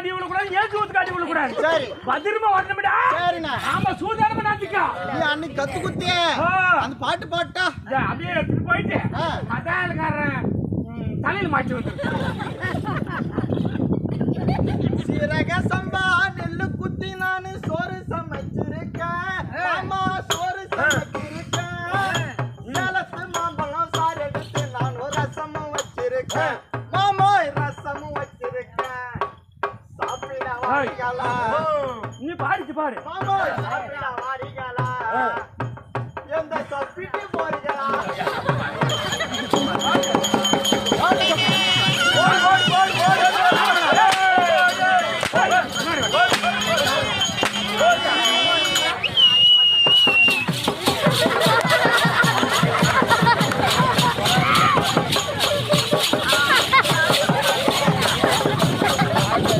காட்டி விடக்கூடாது, ஏன் சூத்து காட்டி விடக்கூடாது. சரி பத்திரமா வரணும்டா. சரிண்ணா. ஆமா சூதானமா நாத்திக்கா. நீ அன்னைக்கு கத்து குத்தியே அந்த பாட்டு பாட்டா அப்படியே எடுத்துட்டு போயிட்டு மதால்காரன் தலையில மாட்டி வந்து சீரக சம்பா நெல்லு குத்தி நானு சோறு சமைச்சிருக்கேன். மாமா சோறு சமைச்சிருக்கேன். நிலத்து மாம்பழம் சாறு எடுத்து நானும் ரசமும் வச்சிருக்கேன். மாமா ரசமும் வச்சிருக்கேன். சாப்பிட வாரிகளா? நீ பாடிச்சு பாடு. மாமா சாப்பிட வாரிகளா? எந்த சாப்பிட்டு போறீங்களா?